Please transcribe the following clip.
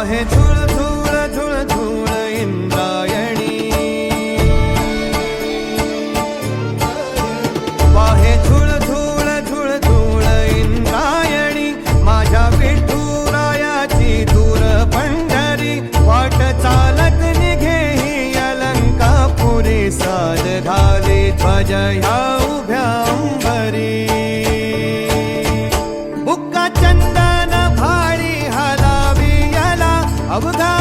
वाहे झुळ झुळ झुळ झुळ इंद्रायणी, वाहे झुळ झुळ झुळ झुळ इंद्रायणी, माझ्या विठुरायाची दूर पंढरी, वाट चालत निघे ही अलंकापुरी, साज घाली ध्वज ह्या उभ्या अंबरी, बुक्का चंदन भाळी हलावी याला अवघा